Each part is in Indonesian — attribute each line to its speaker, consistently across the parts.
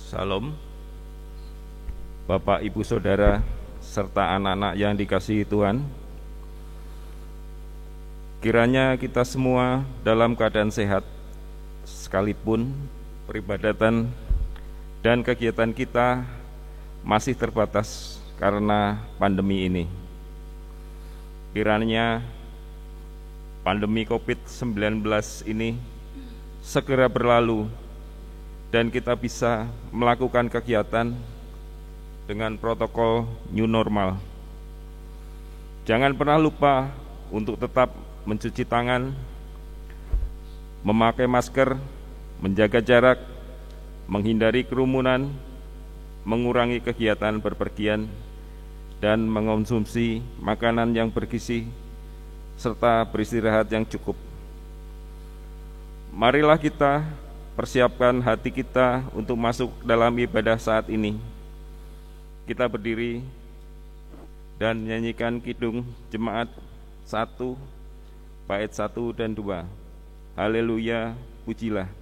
Speaker 1: Salam, Bapak, Ibu, Saudara, serta anak-anak yang dikasihi Tuhan. Kiranya kita semua dalam keadaan sehat, sekalipun peribadatan dan kegiatan kita masih terbatas karena pandemi ini. Kiranya pandemi COVID-19 ini segera berlalu dan kita bisa melakukan kegiatan dengan protokol new normal. Jangan pernah lupa untuk tetap mencuci tangan, memakai masker, menjaga jarak, menghindari kerumunan, mengurangi kegiatan berpergian, dan mengonsumsi makanan yang bergizi, serta beristirahat yang cukup. Marilah kita persiapkan hati kita untuk masuk dalam ibadah saat ini. Kita berdiri dan nyanyikan kidung jemaat 1, bait 1 dan 2. Haleluya, pujilah.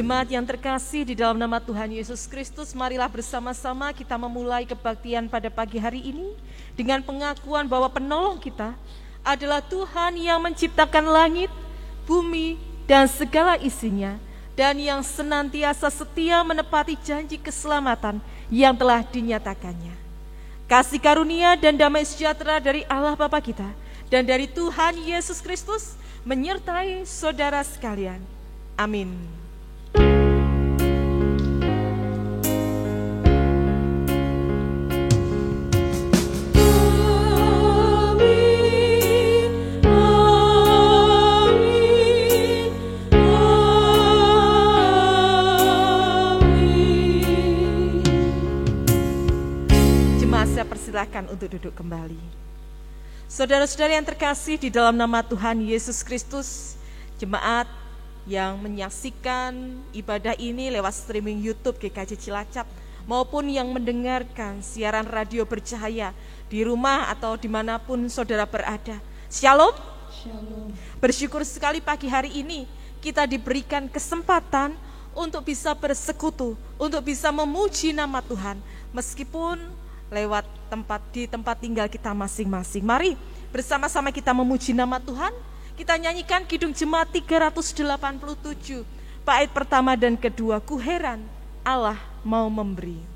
Speaker 2: Jemaat yang terkasih di dalam nama Tuhan Yesus Kristus, marilah bersama-sama kita memulai kebaktian pada pagi hari ini dengan pengakuan bahwa penolong kita adalah Tuhan yang menciptakan langit, bumi, dan segala isinya, dan yang senantiasa setia menepati janji keselamatan yang telah dinyatakannya. Kasih karunia dan damai sejahtera dari Allah Bapa kita dan dari Tuhan Yesus Kristus menyertai saudara sekalian. Amin. Saya persilahkan untuk duduk kembali. Saudara-saudara yang terkasih di dalam nama Tuhan Yesus Kristus, jemaat yang menyaksikan ibadah ini lewat streaming YouTube GKJ Cilacap maupun yang mendengarkan siaran radio bercahaya di rumah atau dimanapun saudara berada. Shalom.
Speaker 3: Shalom.
Speaker 2: Bersyukur sekali pagi hari ini kita diberikan kesempatan untuk bisa bersekutu, untuk bisa memuji nama Tuhan meskipun lewat tempat tinggal kita masing-masing. Mari bersama-sama kita memuji nama Tuhan. Kita nyanyikan Kidung Jemaat 387, bait pertama dan kedua, Ku heran Allah mau memberi.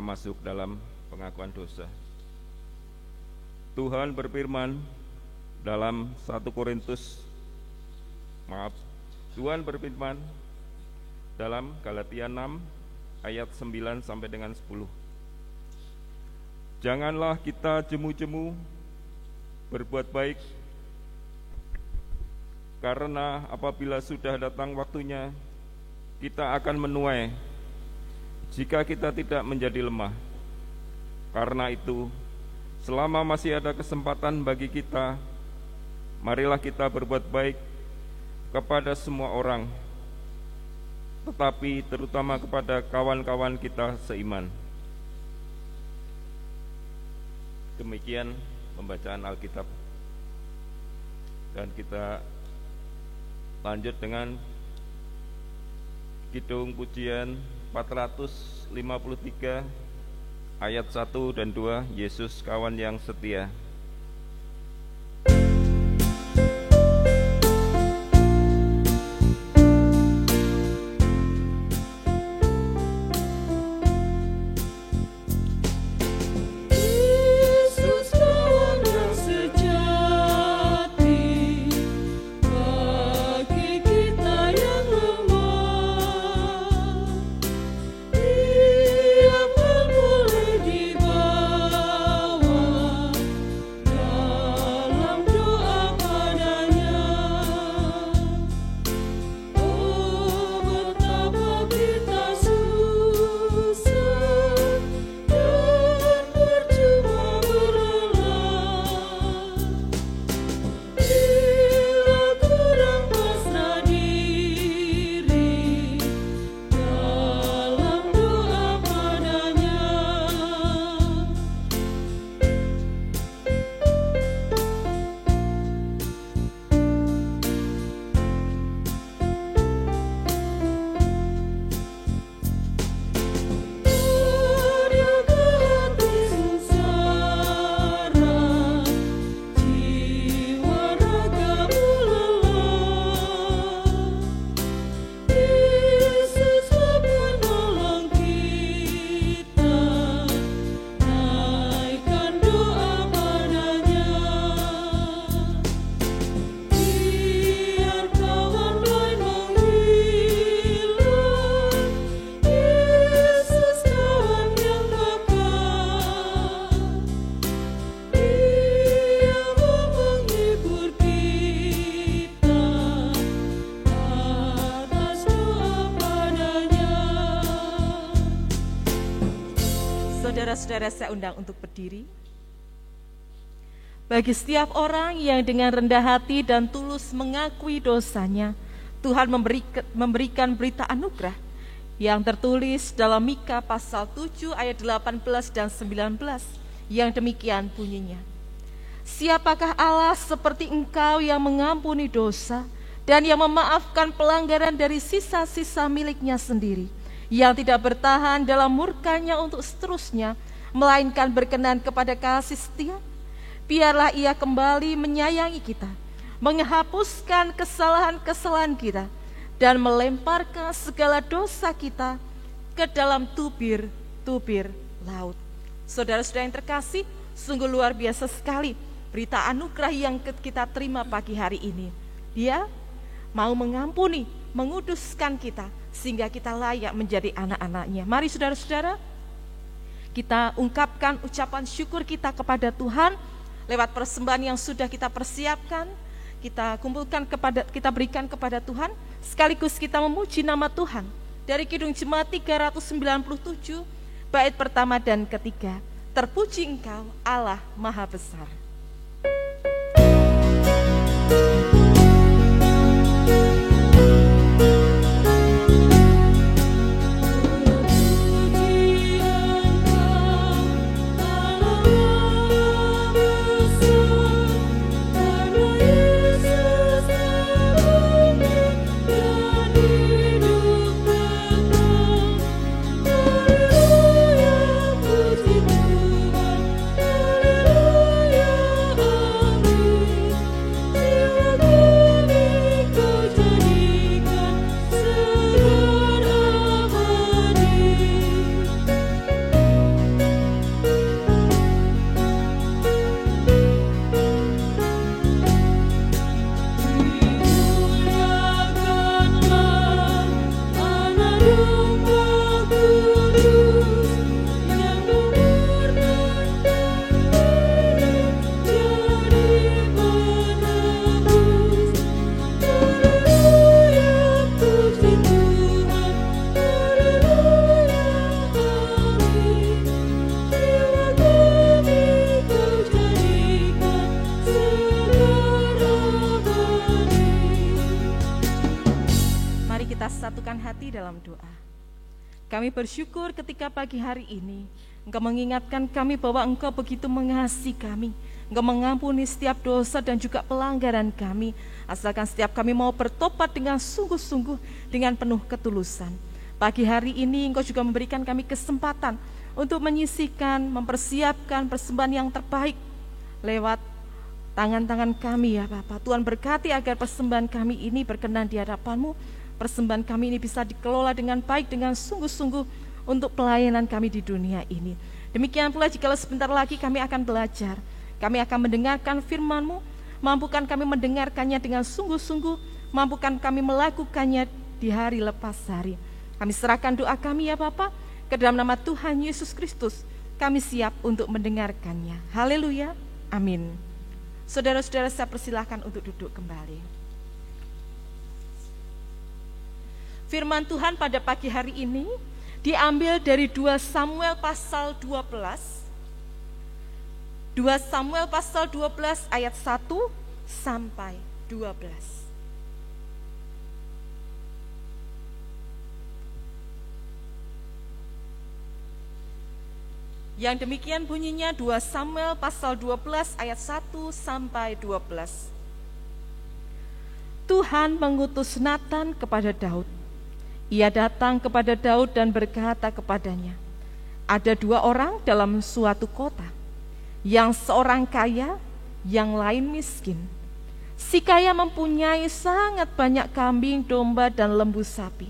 Speaker 1: Masuk dalam pengakuan dosa. Tuhan berfirman dalam 1 Korintus, Tuhan berfirman dalam Galatia 6 ayat 9 sampai dengan 10. Janganlah kita jemu-jemu berbuat baik, karena apabila sudah datang waktunya, kita akan menuai jika kita tidak menjadi lemah. Karena itu, selama masih ada kesempatan bagi kita, marilah kita berbuat baik kepada semua orang, tetapi terutama kepada kawan-kawan kita seiman. Demikian pembacaan Alkitab. Dan kita lanjut dengan Kidung Pujian 453 ayat 1 dan 2, Yesus kawan yang setia.
Speaker 2: Saudara-saudara, saya undang untuk berdiri. Bagi setiap orang yang dengan rendah hati dan tulus mengakui dosanya, Tuhan memberikan berita anugerah yang tertulis dalam Mika pasal 7 ayat 18 dan 19 yang demikian bunyinya. Siapakah Allah seperti Engkau yang mengampuni dosa dan yang memaafkan pelanggaran dari sisa-sisa miliknya sendiri, yang tidak bertahan dalam murkanya untuk seterusnya, melainkan berkenan kepada kasih setia? Biarlah Ia kembali menyayangi kita, menghapuskan kesalahan-kesalahan kita, dan melemparkan segala dosa kita ke dalam tubir-tubir laut. Saudara-saudara yang terkasih, sungguh luar biasa sekali berita anugerah yang kita terima pagi hari ini. Dia mau mengampuni, menguduskan kita, sehingga kita layak menjadi anak-anaknya. Mari saudara-saudara, kita ungkapkan ucapan syukur kita kepada Tuhan lewat persembahan yang sudah kita persiapkan. Kita kumpulkan kita berikan kepada Tuhan, sekaligus kita memuji nama Tuhan dari Kidung Jemaat 397 bait pertama dan ketiga. Terpuji Engkau Allah Maha Besar. Satukan hati dalam doa. Kami bersyukur ketika pagi hari ini Engkau mengingatkan kami bahwa Engkau begitu mengasihi kami. Engkau mengampuni setiap dosa dan juga pelanggaran kami, asalkan setiap kami mau bertobat dengan sungguh-sungguh, dengan penuh ketulusan. Pagi hari ini Engkau juga memberikan kami kesempatan untuk menyisihkan, mempersiapkan persembahan yang terbaik lewat tangan-tangan kami ya Bapa. Tuhan berkati agar persembahan kami ini berkenan di hadapan-Mu. Persembahan kami ini bisa dikelola dengan baik, dengan sungguh-sungguh untuk pelayanan kami di dunia ini. Demikian pula jikalau sebentar lagi kami akan belajar, kami akan mendengarkan firman-Mu, mampukan kami mendengarkannya dengan sungguh-sungguh, mampukan kami melakukannya di hari lepas hari. Kami serahkan doa kami ya Bapa, ke dalam nama Tuhan Yesus Kristus, kami siap untuk mendengarkannya. Haleluya, amin. Saudara-saudara, saya persilahkan untuk duduk kembali. Firman Tuhan pada pagi hari ini diambil dari 2 Samuel pasal 12. 2 Samuel pasal 12 ayat 1 sampai 12. Yang demikian bunyinya 2 Samuel pasal 12 ayat 1 sampai 12. Tuhan mengutus Natan kepada Daud. Ia datang kepada Daud dan berkata kepadanya, ada 2 orang dalam suatu kota, yang seorang kaya, yang lain miskin. Si kaya mempunyai sangat banyak kambing, domba, dan lembu sapi.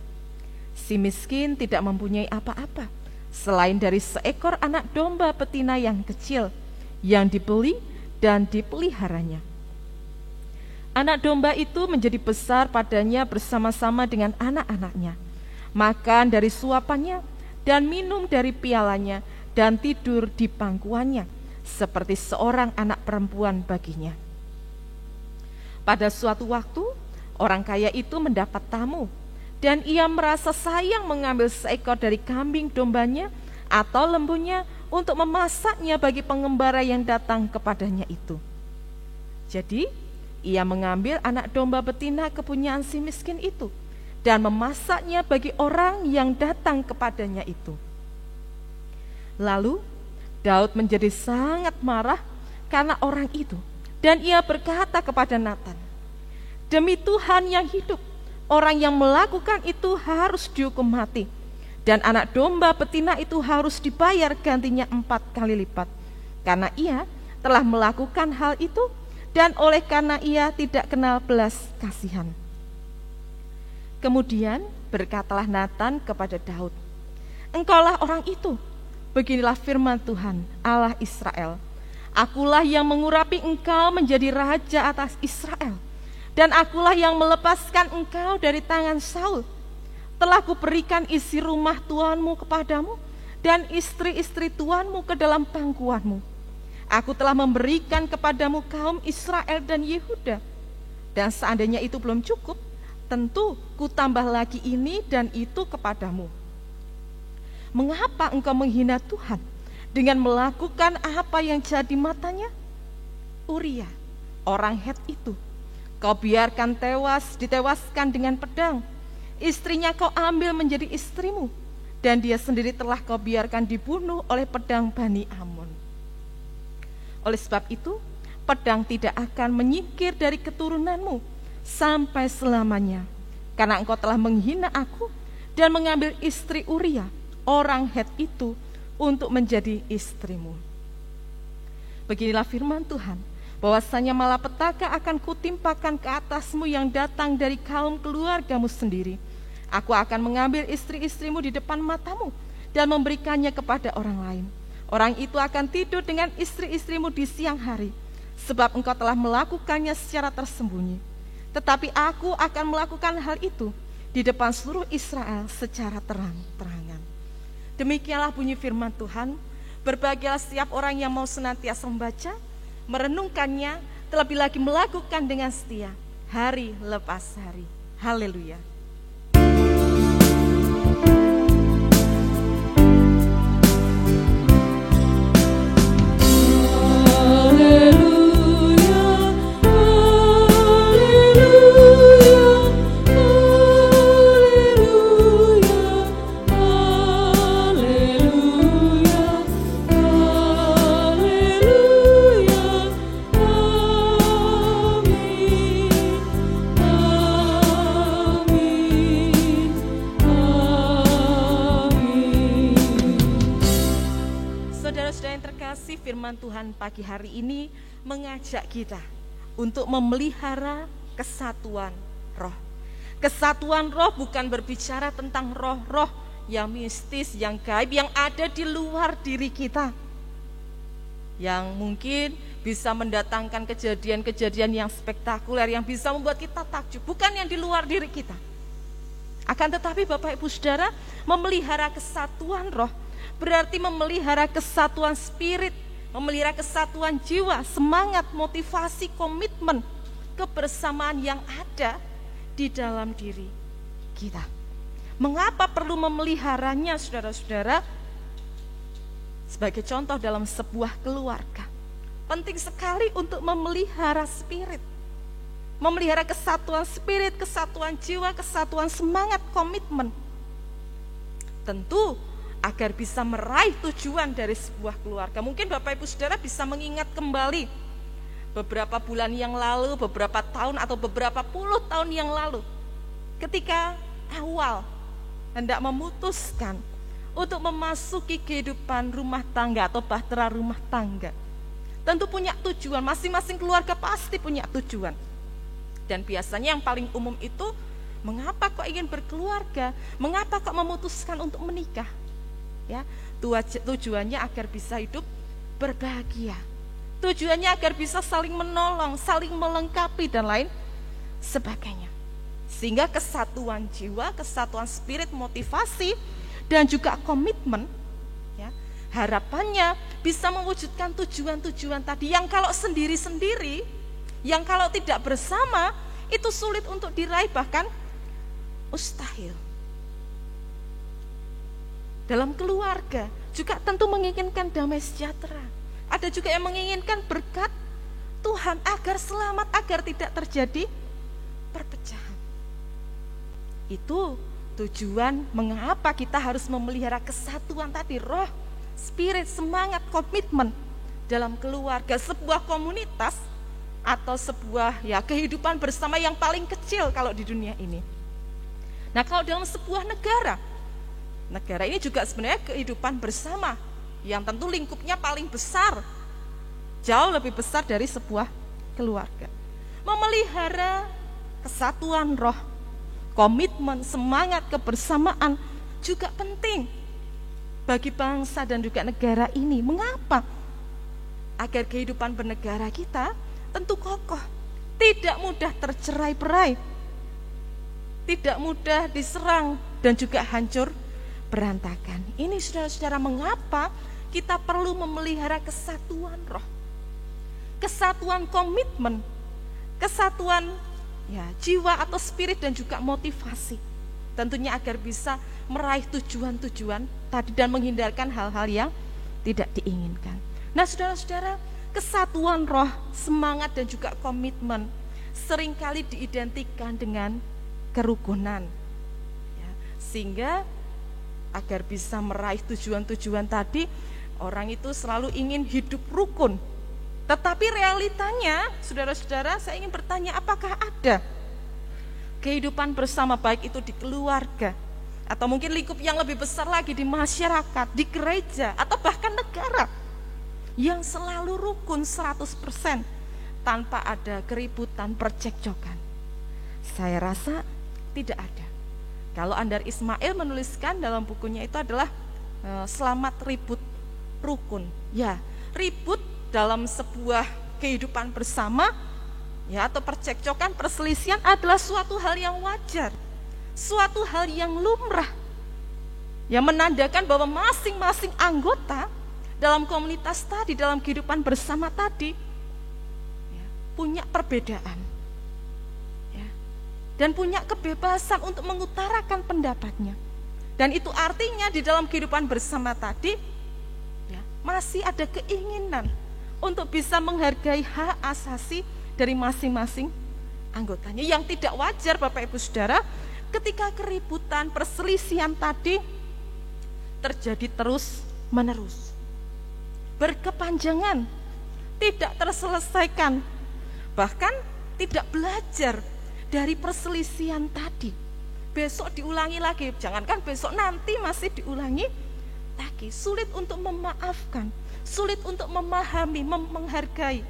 Speaker 2: Si miskin tidak mempunyai apa-apa, selain dari seekor anak domba betina yang kecil, yang dibeli dan dipeliharanya. Anak domba itu menjadi besar padanya bersama-sama dengan anak-anaknya, makan dari suapannya dan minum dari pialanya dan tidur di pangkuannya, seperti seorang anak perempuan baginya. Pada suatu waktu, orang kaya itu mendapat tamu, dan ia merasa sayang mengambil seekor dari kambing dombanya atau lembunya untuk memasaknya bagi pengembara yang datang kepadanya itu. Jadi, ia mengambil anak domba betina kepunyaan si miskin itu dan memasaknya bagi orang yang datang kepadanya itu. Lalu, Daud menjadi sangat marah karena orang itu, dan ia berkata kepada Natan, "Demi Tuhan yang hidup, orang yang melakukan itu harus dihukum mati, dan anak domba betina itu harus dibayar gantinya 4 kali lipat, karena ia telah melakukan hal itu, dan oleh karena ia tidak kenal belas kasihan." Kemudian berkatalah Natan kepada Daud, "Engkaulah orang itu. Beginilah firman Tuhan, Allah Israel. Akulah yang mengurapi engkau menjadi raja atas Israel, dan akulah yang melepaskan engkau dari tangan Saul. Telah kuberikan isi rumah tuanmu kepadamu, dan istri-istri tuanmu ke dalam pangkuanmu. Aku telah memberikan kepadamu kaum Israel dan Yehuda. Dan seandainya itu belum cukup, tentu kutambah lagi ini dan itu kepadamu. Mengapa engkau menghina Tuhan dengan melakukan apa yang jadi matanya? Uria, orang Het itu, kau biarkan ditewaskan dengan pedang. Istrinya kau ambil menjadi istrimu, dan dia sendiri telah kau biarkan dibunuh oleh pedang Bani Amon. Oleh sebab itu, pedang tidak akan menyingkir dari keturunanmu sampai selamanya, karena engkau telah menghina aku dan mengambil istri Uria, orang Het itu, untuk menjadi istrimu. Beginilah firman Tuhan, bahwasanya malapetaka akan kutimpakan ke atasmu yang datang dari kaum keluargamu sendiri. Aku akan mengambil istri-istrimu di depan matamu dan memberikannya kepada orang lain. Orang itu akan tidur dengan istri-istrimu di siang hari, sebab engkau telah melakukannya secara tersembunyi. Tetapi aku akan melakukan hal itu di depan seluruh Israel secara terang-terangan." Demikianlah bunyi firman Tuhan. Berbahagialah setiap orang yang mau senantiasa membaca, merenungkannya, terlebih lagi melakukan dengan setia hari lepas hari. Haleluya. Firman Tuhan pagi hari ini mengajak kita untuk memelihara kesatuan roh. Kesatuan roh bukan berbicara tentang roh-roh yang mistis, yang gaib, yang ada di luar diri kita, yang mungkin bisa mendatangkan kejadian-kejadian yang spektakuler, yang bisa membuat kita takjub. Bukan yang di luar diri kita. Akan tetapi Bapak Ibu Saudara, memelihara kesatuan roh berarti memelihara kesatuan spirit, memelihara kesatuan jiwa, semangat, motivasi, komitmen, kebersamaan yang ada di dalam diri kita. Mengapa perlu memeliharanya, saudara-saudara? Sebagai contoh dalam sebuah keluarga, penting sekali untuk memelihara spirit, memelihara kesatuan spirit, kesatuan jiwa, kesatuan semangat, komitmen. Tentu agar bisa meraih tujuan dari sebuah keluarga. Mungkin Bapak Ibu Saudara bisa mengingat kembali beberapa bulan yang lalu, beberapa tahun atau beberapa puluh tahun yang lalu, ketika awal hendak memutuskan untuk memasuki kehidupan rumah tangga atau bahtera rumah tangga. Tentu punya tujuan, masing-masing keluarga pasti punya tujuan. Dan biasanya yang paling umum itu, mengapa kok ingin berkeluarga? Mengapa kok memutuskan untuk menikah? Ya, tujuannya agar bisa hidup berbahagia. Tujuannya agar bisa saling menolong, saling melengkapi dan lain sebagainya. Sehingga kesatuan jiwa, kesatuan spirit, motivasi dan juga komitmen, ya, harapannya bisa mewujudkan tujuan-tujuan tadi yang kalau sendiri-sendiri, yang kalau tidak bersama itu sulit untuk diraih, bahkan mustahil. Dalam keluarga juga tentu menginginkan damai sejahtera. Ada juga yang menginginkan berkat Tuhan agar selamat, agar tidak terjadi perpecahan. Itu tujuan mengapa kita harus memelihara kesatuan tadi, roh, spirit, semangat, komitmen dalam keluarga, sebuah komunitas atau sebuah kehidupan bersama yang paling kecil kalau di dunia ini. Nah, kalau dalam sebuah negara ini juga sebenarnya kehidupan bersama yang tentu lingkupnya paling besar, jauh lebih besar dari sebuah keluarga. Memelihara kesatuan roh, komitmen, semangat, kebersamaan juga penting bagi bangsa dan juga negara ini. Mengapa? Agar kehidupan bernegara kita tentu kokoh, tidak mudah tercerai-berai, tidak mudah diserang dan juga hancur berantakan. Ini saudara-saudara mengapa kita perlu memelihara kesatuan roh, kesatuan komitmen, kesatuan jiwa atau spirit dan juga motivasi. Tentunya agar bisa meraih tujuan-tujuan tadi dan menghindarkan hal-hal yang tidak diinginkan. Nah, saudara-saudara, kesatuan roh, semangat dan juga komitmen seringkali diidentikan dengan kerukunan. Sehingga agar bisa meraih tujuan-tujuan tadi, orang itu selalu ingin hidup rukun. Tetapi realitanya, saudara-saudara, saya ingin bertanya, apakah ada kehidupan bersama, baik itu di keluarga, atau mungkin lingkup yang lebih besar lagi di masyarakat, di gereja, atau bahkan negara, yang selalu rukun 100% tanpa ada keributan, percekcokan? Saya rasa tidak ada. Kalau Andar Ismail menuliskan dalam bukunya itu adalah selamat ribut rukun. Ya, ribut dalam sebuah kehidupan bersama atau percekcokan, perselisihan adalah suatu hal yang wajar, suatu hal yang lumrah, yang menandakan bahwa masing-masing anggota dalam komunitas tadi, dalam kehidupan bersama tadi punya perbedaan dan punya kebebasan untuk mengutarakan pendapatnya. Dan itu artinya di dalam kehidupan bersama tadi masih ada keinginan untuk bisa menghargai hak asasi dari masing-masing anggotanya. Yang tidak wajar, Bapak Ibu Saudara, ketika keributan, perselisihan tadi terjadi terus menerus, berkepanjangan, tidak terselesaikan, bahkan tidak belajar dari perselisihan tadi. Besok diulangi lagi, jangankan besok, nanti masih diulangi lagi. Sulit untuk memaafkan, sulit untuk memahami, menghargai,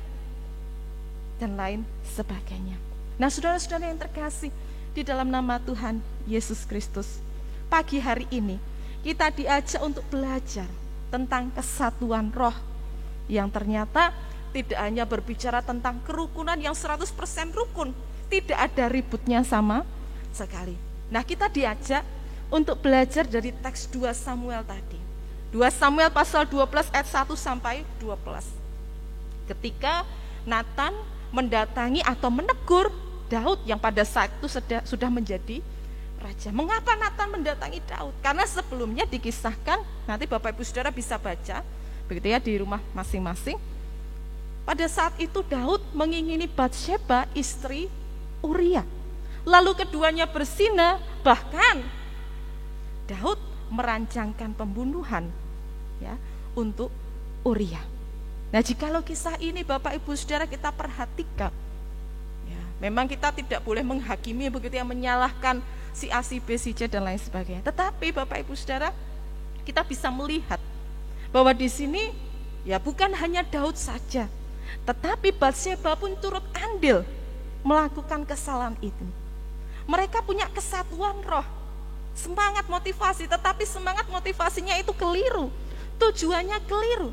Speaker 2: dan lain sebagainya. Nah, saudara-saudara yang terkasih di dalam nama Tuhan Yesus Kristus, pagi hari ini kita diajak untuk belajar tentang kesatuan roh yang ternyata tidak hanya berbicara tentang kerukunan yang 100% rukun, tidak ada ributnya sama sekali. Nah, kita diajak untuk belajar dari teks 2 Samuel tadi. 2 Samuel pasal 12 ayat 1 sampai 12. Ketika Nathan mendatangi atau menegur Daud yang pada saat itu sudah menjadi raja. Mengapa Nathan mendatangi Daud? Karena sebelumnya dikisahkan, nanti Bapak Ibu Saudara bisa baca begitu di rumah masing-masing. Pada saat itu Daud mengingini Batsheba, istri Uria. Lalu keduanya berzina, bahkan Daud merancangkan pembunuhan untuk Uria. Nah, jikalau kisah ini Bapak Ibu Saudara kita perhatikan, memang kita tidak boleh menghakimi begitu menyalahkan si A, si B, si C dan lain sebagainya. Tetapi Bapak Ibu Saudara, kita bisa melihat bahwa di sini bukan hanya Daud saja, tetapi Batsheba pun turut andil melakukan kesalahan itu. Mereka punya kesatuan roh, semangat motivasi, tetapi semangat motivasinya itu keliru, tujuannya keliru.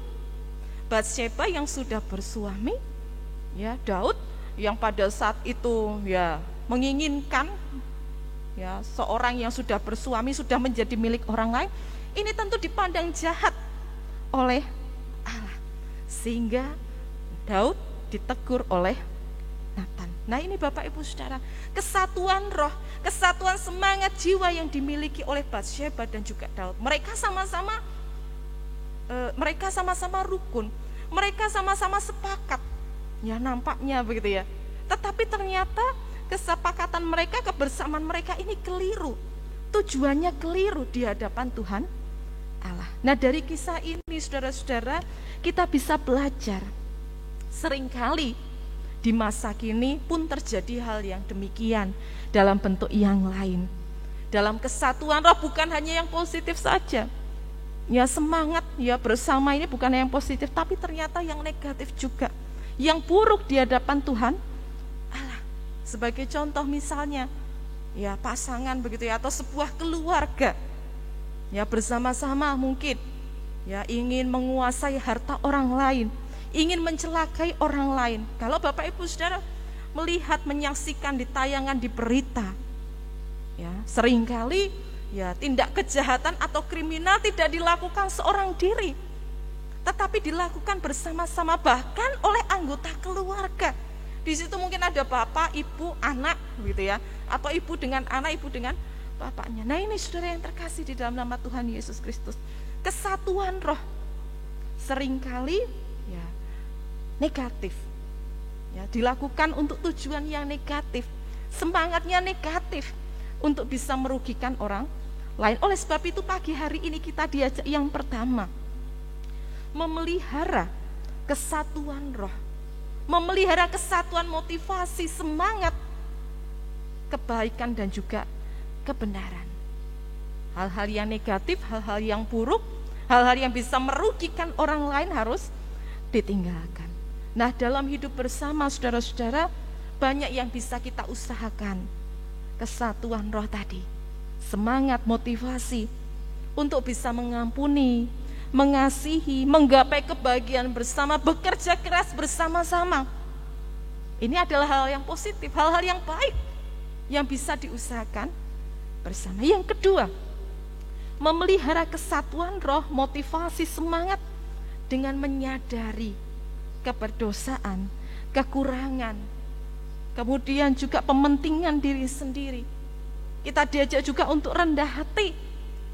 Speaker 2: Batsheba yang sudah bersuami, Daud yang pada saat itu menginginkan seorang yang sudah bersuami, sudah menjadi milik orang lain, ini tentu dipandang jahat oleh Allah, sehingga Daud ditegur oleh Nathan. Nah, ini Bapak Ibu Saudara, kesatuan roh, kesatuan semangat jiwa yang dimiliki oleh Batsheba dan juga Daud. Mereka sama-sama mereka sama-sama rukun, mereka sama-sama sepakat, ya nampaknya begitu ya. Tetapi ternyata kesepakatan mereka, kebersamaan mereka ini keliru, tujuannya keliru di hadapan Tuhan Allah. Nah, dari kisah ini saudara-saudara, kita bisa belajar. Seringkali di masa kini pun terjadi hal yang demikian dalam bentuk yang lain. Dalam kesatuan roh bukan hanya yang positif saja. Ya, semangat ya bersama ini bukan yang positif, tapi ternyata yang negatif juga, yang buruk di hadapan Tuhan Allah. Sebagai contoh misalnya, ya pasangan begitu ya, atau sebuah keluarga, ya bersama-sama mungkin ya ingin menguasai harta orang lain, ingin mencelakai orang lain. Kalau Bapak Ibu Saudara melihat, menyaksikan di tayangan, di berita, ya seringkali ya tindak kejahatan atau kriminal tidak dilakukan seorang diri, tetapi dilakukan bersama-sama, bahkan oleh anggota keluarga. Di situ mungkin ada bapak, ibu, anak gitu ya, atau ibu dengan anak, ibu dengan bapaknya. Nah, ini saudara yang terkasih di dalam nama Tuhan Yesus Kristus, kesatuan roh seringkali ya negatif, ya dilakukan untuk tujuan yang negatif, semangatnya negatif untuk bisa merugikan orang lain. Oleh sebab itu pagi hari ini kita diajak yang pertama, memelihara kesatuan roh, memelihara kesatuan motivasi, semangat, kebaikan dan juga kebenaran. Hal-hal yang negatif, hal-hal yang buruk, hal-hal yang bisa merugikan orang lain harus ditinggalkan. Nah, dalam hidup bersama saudara-saudara, banyak yang bisa kita usahakan. Kesatuan roh tadi, semangat, motivasi untuk bisa mengampuni, mengasihi, menggapai kebahagiaan bersama, bekerja keras bersama-sama. Ini adalah hal yang positif, hal-hal yang baik yang bisa diusahakan bersama. Yang kedua, memelihara kesatuan roh, motivasi, semangat dengan menyadari keberdosaan, kekurangan, kemudian juga pementingan diri sendiri. Kita diajak juga untuk rendah hati,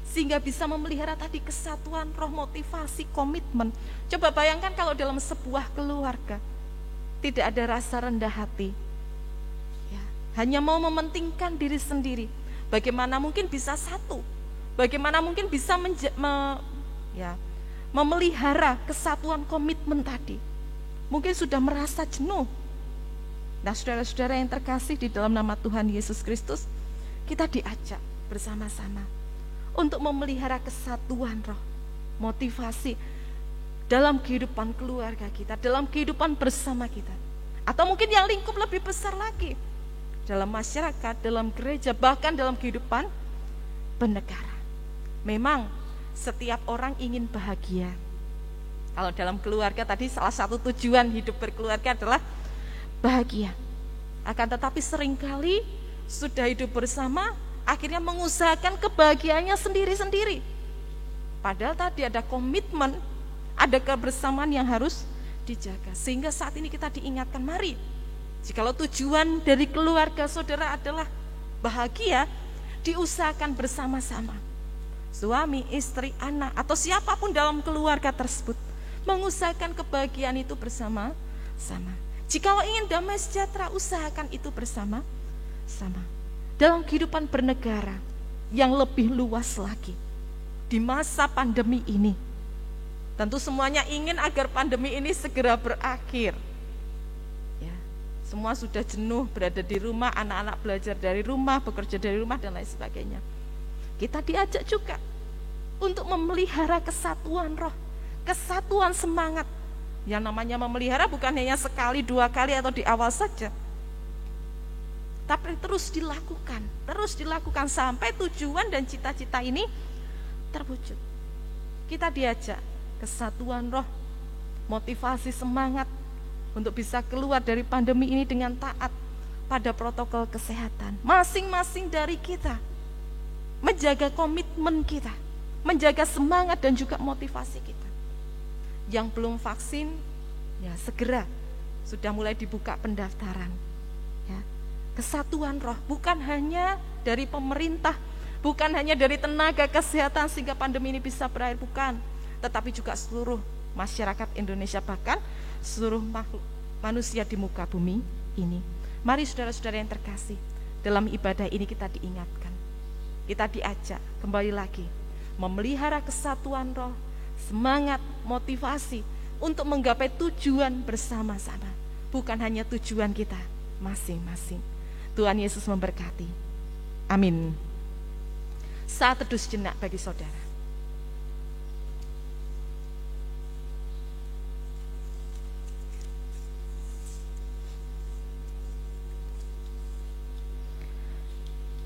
Speaker 2: sehingga bisa memelihara tadi kesatuan roh, motivasi, komitmen. Coba bayangkan kalau dalam sebuah keluarga tidak ada rasa rendah hati, ya, hanya mau mementingkan diri sendiri, bagaimana mungkin bisa satu? Bagaimana mungkin bisa memelihara kesatuan komitmen tadi? Mungkin sudah merasa jenuh. Nah, saudara-saudara yang terkasih di dalam nama Tuhan Yesus Kristus, kita diajak bersama-sama untuk memelihara kesatuan roh, motivasi dalam kehidupan keluarga kita, dalam kehidupan bersama kita, atau mungkin yang lingkup lebih besar lagi, dalam masyarakat, dalam gereja, bahkan dalam kehidupan bernegara. Memang setiap orang ingin bahagia. Kalau dalam keluarga tadi, salah satu tujuan hidup berkeluarga adalah bahagia. Akan tetapi seringkali sudah hidup bersama, akhirnya mengusahakan kebahagiaannya sendiri-sendiri. Padahal tadi ada komitmen, ada kebersamaan yang harus dijaga. Sehingga saat ini kita diingatkan, mari, jikalau tujuan dari keluarga saudara adalah bahagia, diusahakan bersama-sama. Suami, istri, anak, atau siapapun dalam keluarga tersebut, mengusahakan kebahagiaan itu bersama-sama. Jikalau ingin damai sejahtera, usahakan itu bersama-sama. Dalam kehidupan bernegara yang lebih luas lagi, di masa pandemi ini, tentu semuanya ingin agar pandemi ini segera berakhir. Ya, semua sudah jenuh berada di rumah, anak-anak belajar dari rumah, bekerja dari rumah dan lain sebagainya. Kita diajak juga untuk memelihara kesatuan roh, kesatuan semangat. Yang namanya memelihara bukan hanya sekali, dua kali atau di awal saja, tapi terus dilakukan sampai tujuan dan cita-cita ini terwujud. Kita diajak kesatuan roh, motivasi, semangat untuk bisa keluar dari pandemi ini dengan taat pada protokol kesehatan. Masing-masing dari kita menjaga komitmen kita, menjaga semangat dan juga motivasi kita. Yang belum vaksin, ya segera sudah mulai dibuka pendaftaran. Ya. Kesatuan roh bukan hanya dari pemerintah, bukan hanya dari tenaga kesehatan sehingga pandemi ini bisa berakhir, bukan. tetapi juga seluruh masyarakat Indonesia, bahkan seluruh makhluk manusia di muka bumi ini. Mari saudara-saudara yang terkasih, dalam ibadah ini kita diingatkan, kita diajak kembali lagi memelihara kesatuan roh, semangat, motivasi untuk menggapai tujuan bersama-sama, bukan hanya tujuan kita masing-masing. Tuhan Yesus memberkati. Amin. Saat teduh sejenak bagi saudara.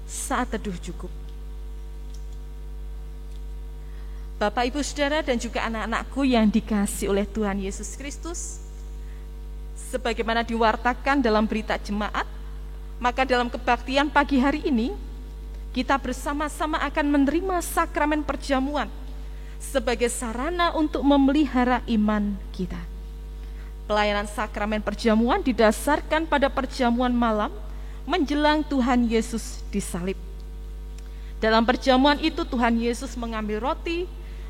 Speaker 2: Saat teduh cukup. Bapak, Ibu, Saudara, dan juga anak-anakku yang dikasihi oleh Tuhan Yesus Kristus, sebagaimana diwartakan dalam berita jemaat, maka dalam kebaktian pagi hari ini, kita bersama-sama akan menerima sakramen perjamuan sebagai sarana untuk memelihara iman kita. Pelayanan sakramen perjamuan didasarkan pada perjamuan malam menjelang Tuhan Yesus disalib. Dalam perjamuan itu Tuhan Yesus mengambil roti,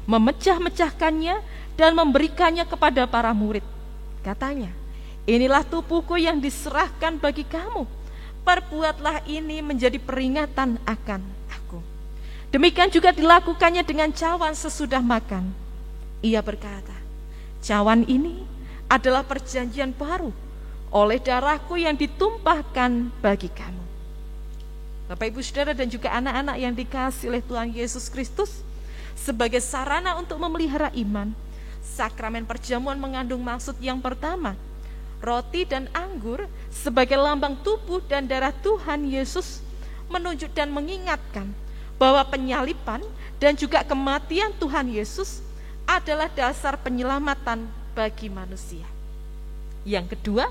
Speaker 2: memecah-mecahkannya dan memberikannya kepada para murid. Katanya, inilah tubuhku yang diserahkan bagi kamu. Perbuatlah ini menjadi peringatan akan aku. Demikian juga dilakukannya dengan cawan sesudah makan. Ia berkata, cawan ini adalah perjanjian baru oleh darahku yang ditumpahkan bagi kamu. Bapak, Ibu, Saudara, dan juga anak-anak yang dikasihi oleh Tuhan Yesus Kristus, sebagai sarana untuk memelihara iman, sakramen perjamuan mengandung maksud yang pertama, roti dan anggur sebagai lambang tubuh dan darah Tuhan Yesus menunjuk dan mengingatkan bahwa penyaliban dan juga kematian Tuhan Yesus adalah dasar penyelamatan bagi manusia. Yang kedua,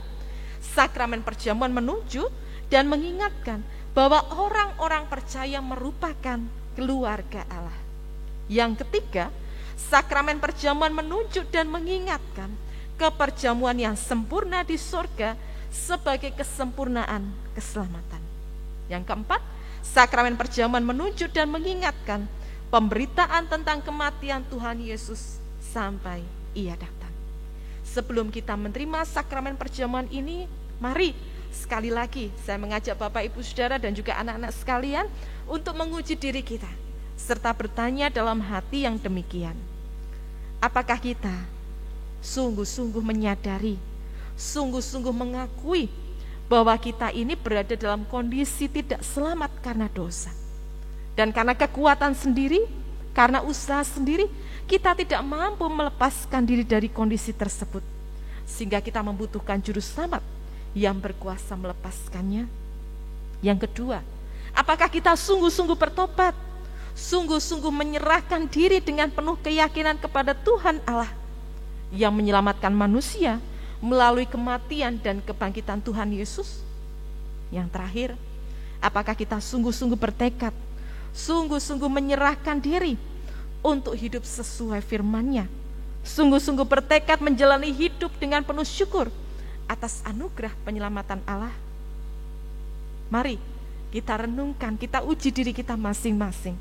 Speaker 2: sakramen perjamuan menunjuk dan mengingatkan bahwa orang-orang percaya merupakan keluarga Allah. Yang ketiga, sakramen perjamuan menunjuk dan mengingatkan keperjamuan yang sempurna di surga sebagai kesempurnaan keselamatan. Yang keempat, sakramen perjamuan menunjuk dan mengingatkan pemberitaan tentang kematian Tuhan Yesus sampai Ia datang. Sebelum kita menerima sakramen perjamuan ini, mari sekali lagi saya mengajak Bapak, Ibu, Saudara, dan juga anak-anak sekalian untuk menguji diri kita, serta bertanya dalam hati yang demikian. Apakah kita sungguh-sungguh menyadari, sungguh-sungguh mengakui bahwa kita ini berada dalam kondisi tidak selamat karena dosa. Dan karena kekuatan sendiri, karena usaha sendiri, kita tidak mampu melepaskan diri dari kondisi tersebut, sehingga kita membutuhkan juru selamat yang berkuasa melepaskannya. Yang kedua, apakah kita sungguh-sungguh bertobat, sungguh-sungguh menyerahkan diri dengan penuh keyakinan kepada Tuhan Allah yang menyelamatkan manusia melalui kematian dan kebangkitan Tuhan Yesus? Yang terakhir, apakah kita sungguh-sungguh bertekad, sungguh-sungguh menyerahkan diri untuk hidup sesuai firman-Nya, sungguh-sungguh bertekad menjalani hidup dengan penuh syukur atas anugerah penyelamatan Allah? Mari kita renungkan, kita uji diri kita masing-masing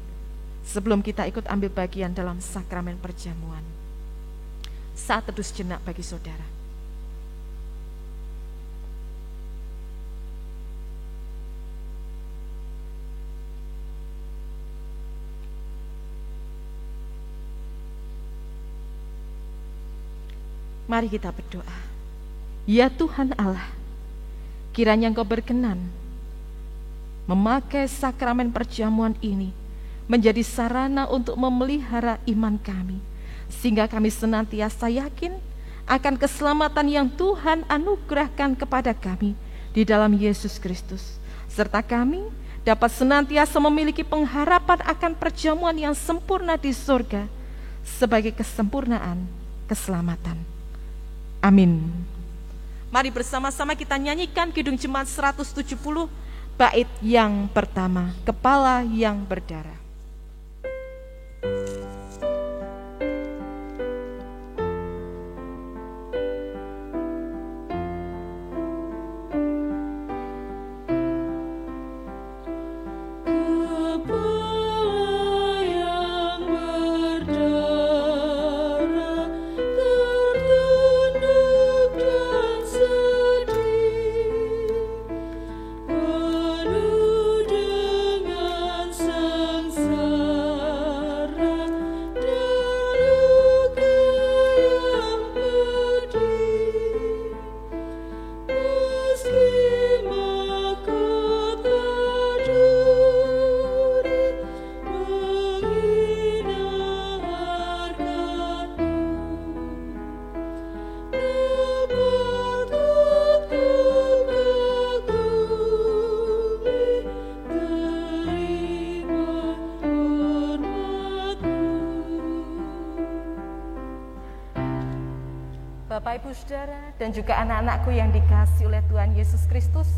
Speaker 2: sebelum kita ikut ambil bagian dalam sakramen perjamuan. Saat teduh sejenak bagi saudara. Mari kita berdoa. Ya Tuhan Allah, kiranya Engkau berkenan memakai sakramen perjamuan ini menjadi sarana untuk memelihara iman kami, sehingga kami senantiasa yakin akan keselamatan yang Tuhan anugerahkan kepada kami di dalam Yesus Kristus, serta kami dapat senantiasa memiliki pengharapan akan perjamuan yang sempurna di surga sebagai kesempurnaan keselamatan. Amin. Mari bersama-sama kita nyanyikan Kidung Jemaat 170 bait yang pertama, Kepala yang Berdarah.
Speaker 3: Kepala yang berdarah
Speaker 2: Bapak, Ibu, Saudara, dan juga anak-anakku yang dikasihi oleh Tuhan Yesus Kristus,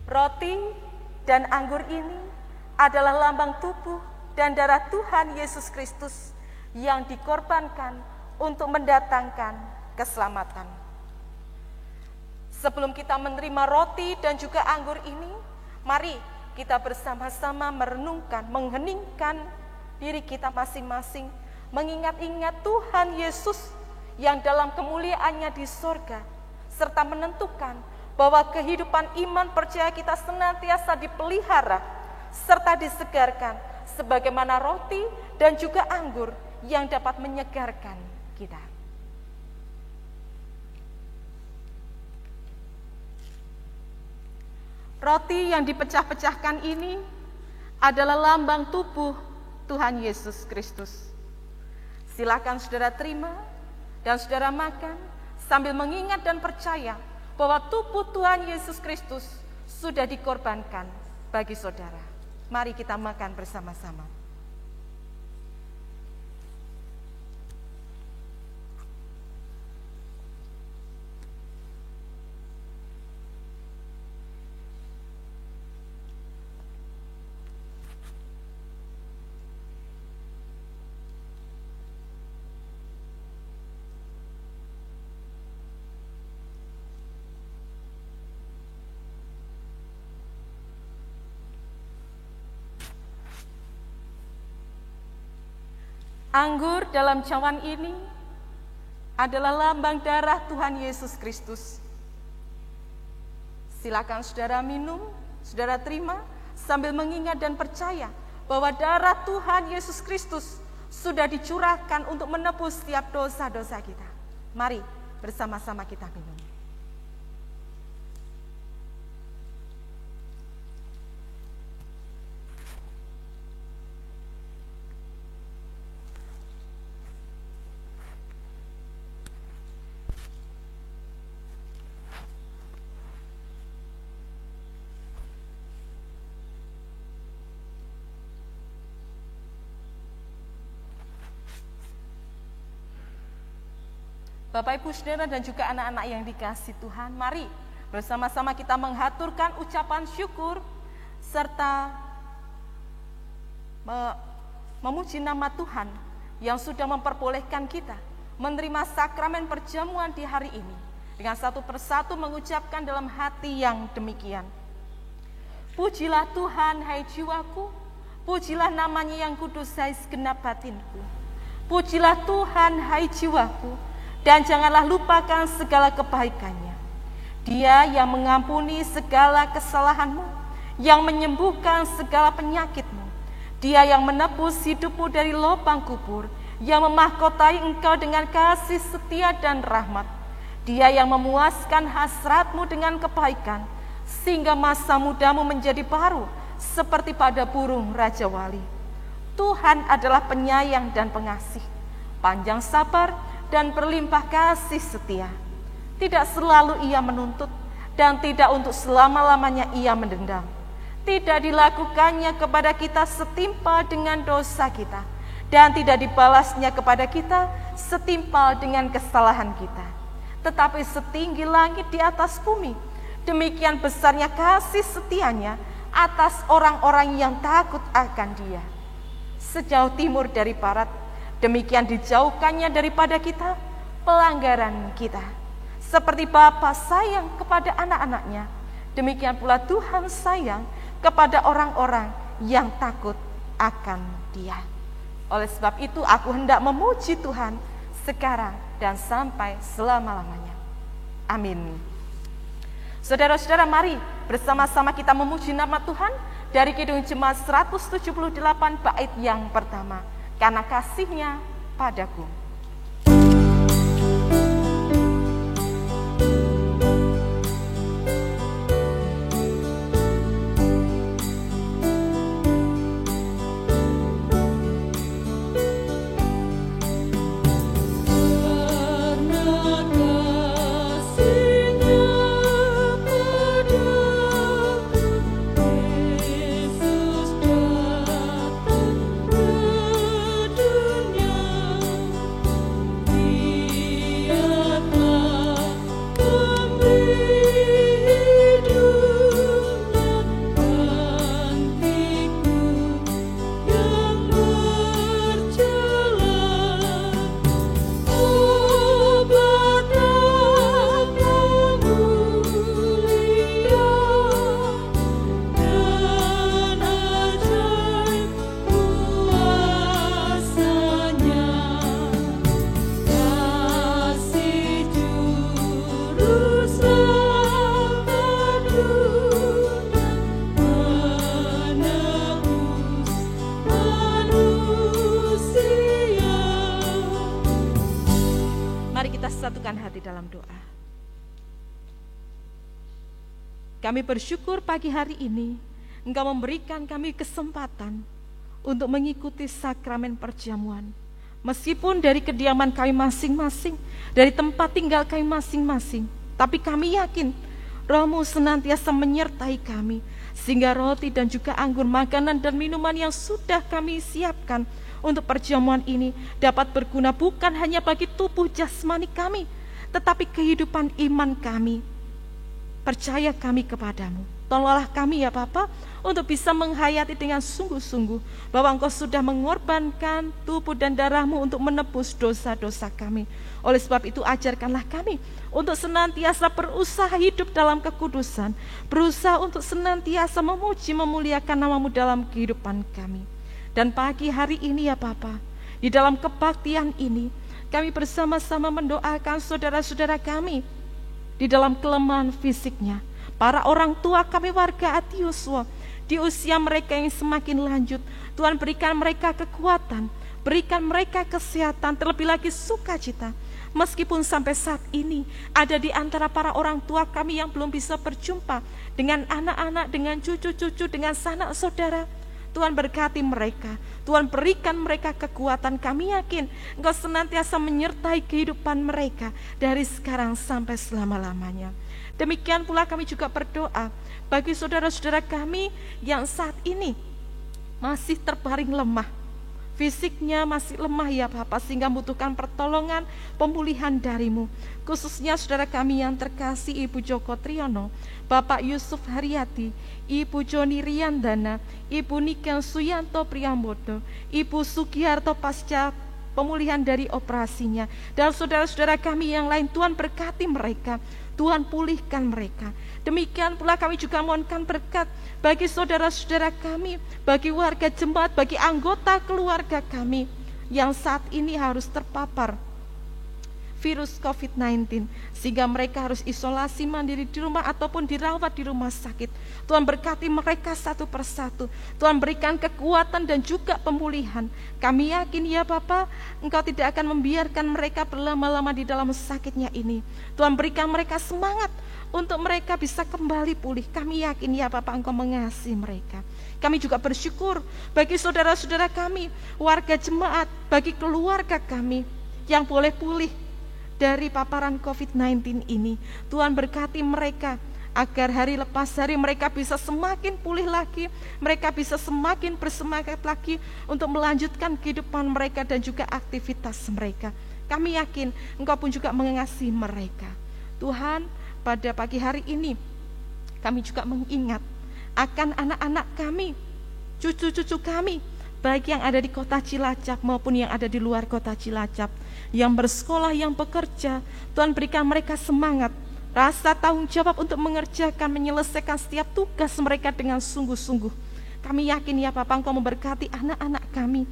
Speaker 2: roti dan anggur ini adalah lambang tubuh dan darah Tuhan Yesus Kristus yang dikorbankan untuk mendatangkan keselamatan. Sebelum kita menerima roti dan juga anggur ini, mari kita bersama-sama merenungkan, mengheningkan diri kita masing-masing, mengingat-ingat Tuhan Yesus yang dalam kemuliaannya di sorga, serta menentukan bahwa kehidupan iman percaya kita senantiasa dipelihara, serta disegarkan, sebagaimana roti dan juga anggur yang dapat menyegarkan kita. Roti yang dipecah-pecahkan ini adalah lambang tubuh Tuhan Yesus Kristus. Silakan saudara terima dan saudara makan sambil mengingat dan percaya bahwa tubuh Tuhan Yesus Kristus sudah dikorbankan bagi saudara. Mari kita makan bersama-sama. Anggur dalam cawan ini adalah lambang darah Tuhan Yesus Kristus. Silakan saudara minum, saudara terima, sambil mengingat dan percaya bahwa darah Tuhan Yesus Kristus sudah dicurahkan untuk menebus setiap dosa-dosa kita. Mari bersama-sama kita minum. Bapak, Ibu, Saudara, dan juga anak-anak yang dikasihi Tuhan, mari bersama-sama kita menghaturkan ucapan syukur serta memuji nama Tuhan yang sudah memperbolehkan kita menerima sakramen perjamuan di hari ini dengan satu persatu mengucapkan dalam hati yang demikian. Pujilah Tuhan, hai jiwaku, pujilah namanya yang kudus, hai segenap batinku. Pujilah Tuhan, hai jiwaku, dan janganlah lupakan segala kebaikannya. Dia yang mengampuni segala kesalahanmu, yang menyembuhkan segala penyakitmu. Dia yang menebus hidupmu dari lubang kubur, yang memahkotai engkau dengan kasih setia dan rahmat. Dia yang memuaskan hasratmu dengan kebaikan, sehingga masa mudamu menjadi baru, seperti pada burung Raja Wali. Tuhan adalah penyayang dan pengasih, panjang sabar, dan berlimpah kasih setia. Tidak selalu ia menuntut, dan tidak untuk selama-lamanya ia mendendam. Tidak dilakukannya kepada kita setimpal dengan dosa kita, dan tidak dibalasnya kepada kita setimpal dengan kesalahan kita. Tetapi setinggi langit di atas bumi, demikian besarnya kasih setianya atas orang-orang yang takut akan Dia. Sejauh timur dari barat, demikian dijauhkannya daripada kita pelanggaran kita. Seperti Bapa sayang kepada anak-anaknya, demikian pula Tuhan sayang kepada orang-orang yang takut akan Dia. Oleh sebab itu aku hendak memuji Tuhan sekarang dan sampai selama-lamanya. Amin. Saudara-saudara, mari bersama-sama kita memuji nama Tuhan dari Kidung Jemaat 178 bait yang pertama. Karena kasih-Nya padaku.
Speaker 3: Dunia
Speaker 2: dalam doa. Kami bersyukur pagi hari ini Engkau memberikan kami kesempatan untuk mengikuti sakramen perjamuan. Meskipun dari kediaman kami masing-masing, dari tempat tinggal kami masing-masing, tapi kami yakin Roh-Mu senantiasa menyertai kami, sehingga roti dan juga anggur, makanan dan minuman yang sudah kami siapkan untuk perjamuan ini dapat berguna bukan hanya bagi tubuh jasmani kami, tetapi kehidupan iman kami. Percaya kami kepadamu. Tolonglah kami ya Bapa untuk bisa menghayati dengan sungguh-sungguh bahwa Engkau sudah mengorbankan tubuh dan darah-Mu untuk menebus dosa-dosa kami. Oleh sebab itu ajarkanlah kami untuk senantiasa berusaha hidup dalam kekudusan, berusaha untuk senantiasa memuji memuliakan nama-Mu dalam kehidupan kami. Dan pagi hari ini ya Bapa, di dalam kebaktian ini kami bersama-sama mendoakan saudara-saudara kami di dalam kelemahan fisiknya, para orang tua kami warga Atiuswa di usia mereka yang semakin lanjut. Tuhan berikan mereka kekuatan, berikan mereka kesehatan, terlebih lagi sukacita. Meskipun sampai saat ini ada di antara para orang tua kami yang belum bisa berjumpa dengan anak-anak, dengan cucu-cucu, dengan sanak saudara, Tuhan berkati mereka, Tuhan berikan mereka kekuatan. Kami yakin Engkau senantiasa menyertai kehidupan mereka dari sekarang sampai selama-lamanya. Demikian pula kami juga berdoa bagi saudara-saudara kami yang saat ini masih terbaring lemah, fisiknya masih lemah ya Bapa, sehingga membutuhkan pertolongan pemulihan dari-Mu. Khususnya saudara kami yang terkasih Ibu Joko Triyono, Bapak Yusuf Haryati, Ibu Joni Riyandana, Ibu Niken Suyanto Priambodo, Ibu Sugiharto pasca pemulihan dari operasinya, dan saudara-saudara kami yang lain. Tuhan berkati mereka, Tuhan pulihkan mereka. Demikian pula kami juga mohonkan berkat bagi saudara-saudara kami, bagi warga jemaat, bagi anggota keluarga kami yang saat ini harus terpapar virus COVID-19, sehingga mereka harus isolasi mandiri di rumah ataupun dirawat di rumah sakit. Tuhan berkati mereka satu persatu. Tuhan berikan kekuatan dan juga pemulihan. Kami yakin ya Bapa, Engkau tidak akan membiarkan mereka berlama-lama di dalam sakitnya ini. Tuhan berikan mereka semangat untuk mereka bisa kembali pulih. Kami yakin ya Bapa, Engkau mengasihi mereka. Kami juga bersyukur bagi saudara-saudara kami, warga jemaat, bagi keluarga kami yang boleh pulih dari paparan COVID-19 ini. Tuhan berkati mereka agar hari lepas hari mereka bisa semakin pulih lagi, mereka bisa semakin bersemangat lagi untuk melanjutkan kehidupan mereka dan juga aktivitas mereka. Kami yakin Engkau pun juga mengasihi mereka. Tuhan, pada pagi hari ini kami juga mengingat akan anak-anak kami, cucu-cucu kami, baik yang ada di kota Cilacap maupun yang ada di luar kota Cilacap, yang bersekolah, yang bekerja. Tuhan berikan mereka semangat, rasa tanggung jawab untuk mengerjakan, menyelesaikan setiap tugas mereka dengan sungguh-sungguh. Kami yakin ya Bapa, Engkau memberkati anak-anak kami.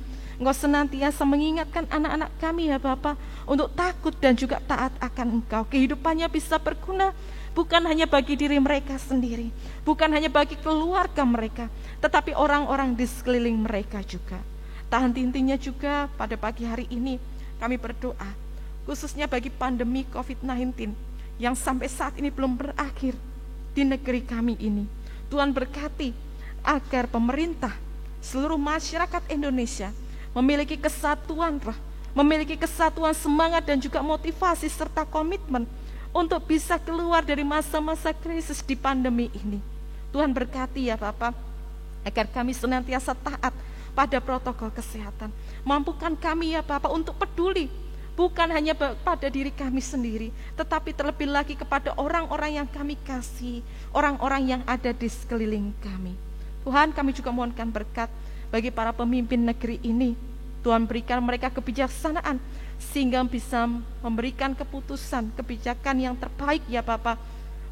Speaker 2: Engkau senantiasa mengingatkan anak-anak kami ya Bapa untuk takut dan juga taat akan Engkau. Kehidupannya bisa berguna bukan hanya bagi diri mereka sendiri, bukan hanya bagi keluarga mereka, tetapi orang-orang di sekeliling mereka juga. Tahan intinya juga pada pagi hari ini kami berdoa khususnya bagi pandemi COVID-19 yang sampai saat ini belum berakhir di negeri kami ini. Tuhan berkati agar pemerintah, seluruh masyarakat Indonesia memiliki kesatuan roh, memiliki kesatuan semangat dan juga motivasi serta komitmen untuk bisa keluar dari masa-masa krisis di pandemi ini. Tuhan berkati ya Bapak, agar kami senantiasa taat pada protokol kesehatan. Mampukan kami ya Bapak untuk peduli, bukan hanya pada diri kami sendiri, tetapi terlebih lagi kepada orang-orang yang kami kasih, orang-orang yang ada di sekeliling kami. Tuhan, kami juga mohonkan berkat bagi para pemimpin negeri ini. Tuhan berikan mereka kebijaksanaan sehingga bisa memberikan keputusan, kebijakan yang terbaik ya Bapak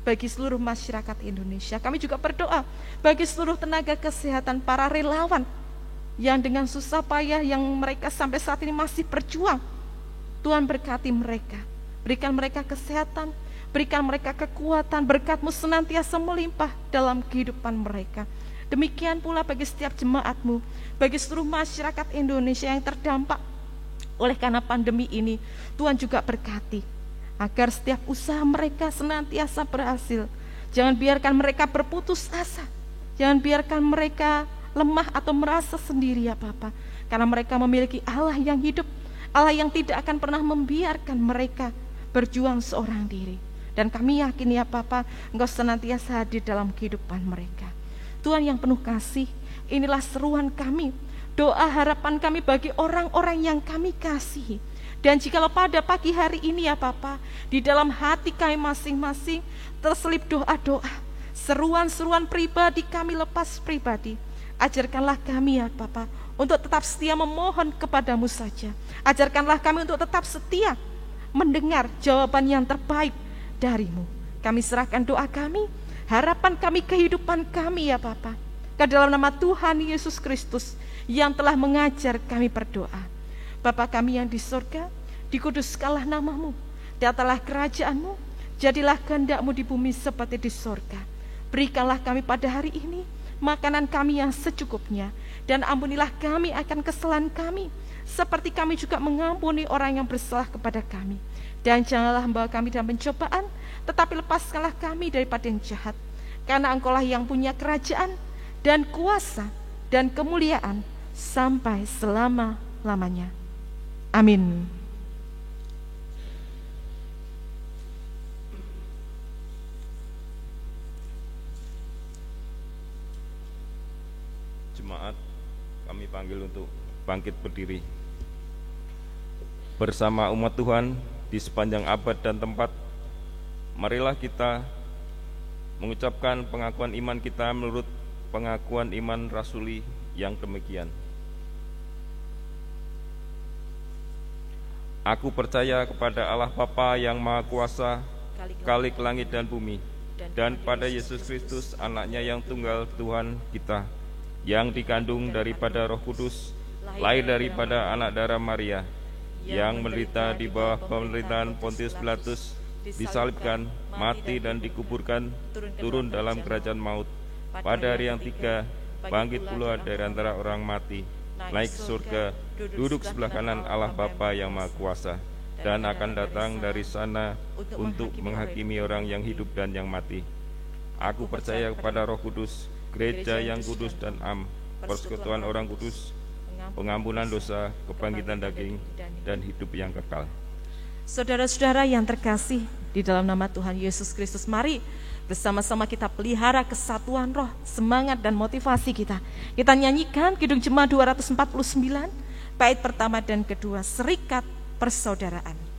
Speaker 2: bagi seluruh masyarakat Indonesia. Kami juga berdoa bagi seluruh tenaga kesehatan, para relawan yang dengan susah payah yang mereka sampai saat ini masih berjuang. Tuhan berkati mereka, berikan mereka kesehatan, berikan mereka kekuatan, berkat-Mu senantiasa melimpah dalam kehidupan mereka. Demikian pula bagi setiap jemaat-Mu, bagi seluruh masyarakat Indonesia yang terdampak oleh karena pandemi ini. Tuhan juga berkati agar setiap usaha mereka senantiasa berhasil. Jangan biarkan mereka berputus asa, jangan biarkan mereka lemah atau merasa sendiri ya Bapa, karena mereka memiliki Allah yang hidup, Allah yang tidak akan pernah membiarkan mereka berjuang seorang diri. Dan kami yakin ya Bapa, Engkau senantiasa hadir dalam kehidupan mereka. Tuhan yang penuh kasih, inilah seruan kami, doa harapan kami bagi orang-orang yang kami kasihi. Dan jikalau pada pagi hari ini ya Bapa, di dalam hati kami masing-masing terselip doa-doa, seruan-seruan pribadi kami lepas pribadi, ajarkanlah kami ya Bapa untuk tetap setia memohon kepadamu saja. Ajarkanlah kami untuk tetap setia mendengar jawaban yang terbaik darimu. Kami serahkan doa kami, harapan kami, kehidupan kami ya Bapa, ke dalam nama Tuhan Yesus Kristus yang telah mengajar kami berdoa. Bapa kami yang di surga, dikuduskanlah namamu, datanglah kerajaanmu, jadilah kehendak-mu di bumi seperti di surga. Berikanlah kami pada hari ini makanan kami yang secukupnya, dan ampunilah kami akan kesalahan kami, seperti kami juga mengampuni orang yang bersalah kepada kami. Dan janganlah membawa kami dalam pencobaan, tetapi lepaskanlah kami daripada yang jahat. Karena Engkau-lah yang punya kerajaan dan kuasa dan kemuliaan sampai selama-lamanya. Amin.
Speaker 1: Jemaat, kami panggil untuk bangkit berdiri. Bersama umat Tuhan di sepanjang abad dan tempat, marilah kita mengucapkan pengakuan iman kita menurut pengakuan iman rasuli yang demikian. Aku percaya kepada Allah Bapa yang Maha Kuasa, Khalik langit dan bumi, dan pada Yesus Kristus, anaknya yang tunggal Tuhan kita, yang dikandung daripada Roh Kudus, lahir daripada anak darah Maria, yang menderita di bawah pemerintahan Pontius Pilatus, disalibkan, mati dan dikuburkan, turun dalam kerajaan maut. Pada hari yang ketiga, bangkit pula dari antara orang mati, naik ke surga, duduk sebelah kanan Allah Bapa yang Maha Kuasa, dan akan datang dari sana untuk menghakimi orang yang hidup dan yang mati. Aku percaya kepada Roh Kudus, gereja yang kudus dan persekutuan orang kudus, pengampunan dosa, kebangkitan daging, dan hidup yang kekal.
Speaker 2: Saudara-saudara yang terkasih di dalam nama Tuhan Yesus Kristus, mari bersama-sama kita pelihara kesatuan roh, semangat dan motivasi kita. Kita nyanyikan Kidung Jemaat 249, bait pertama dan kedua, Serikat Persaudaraan.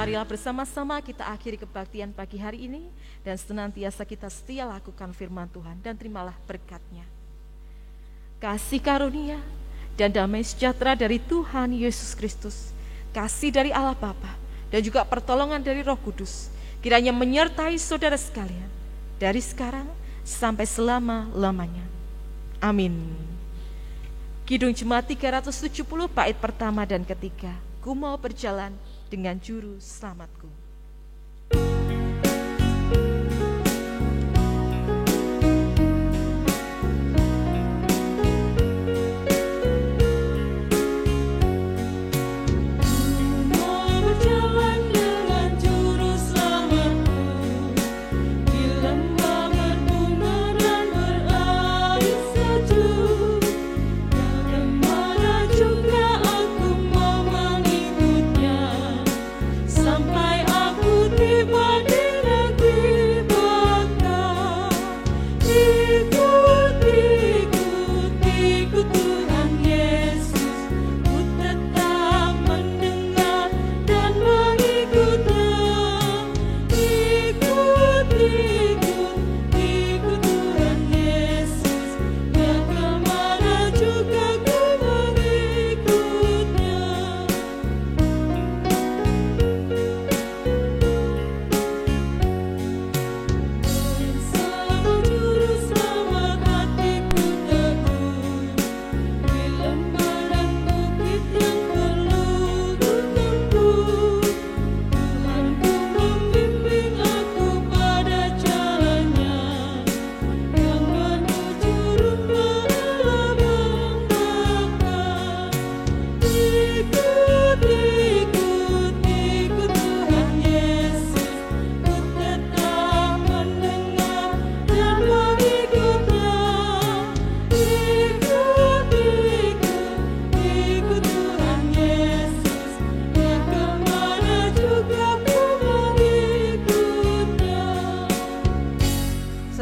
Speaker 2: Marilah bersama-sama kita akhiri kebaktian pagi hari ini, dan senantiasa kita setia lakukan firman Tuhan, dan terimalah berkat-Nya. Kasih karunia dan damai sejahtera dari Tuhan Yesus Kristus, kasih dari Allah Bapa dan juga pertolongan dari Roh Kudus kiranya menyertai saudara sekalian dari sekarang sampai selama-lamanya. Amin. Kidung Jemaat 370 bait pertama dan ketiga. Ku mau berjalan dengan juru selamatku.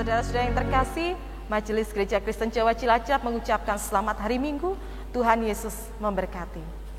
Speaker 2: Saudara-saudara yang terkasih, Majelis Gereja Kristen Jawa Cilacap mengucapkan selamat hari Minggu. Tuhan Yesus memberkati.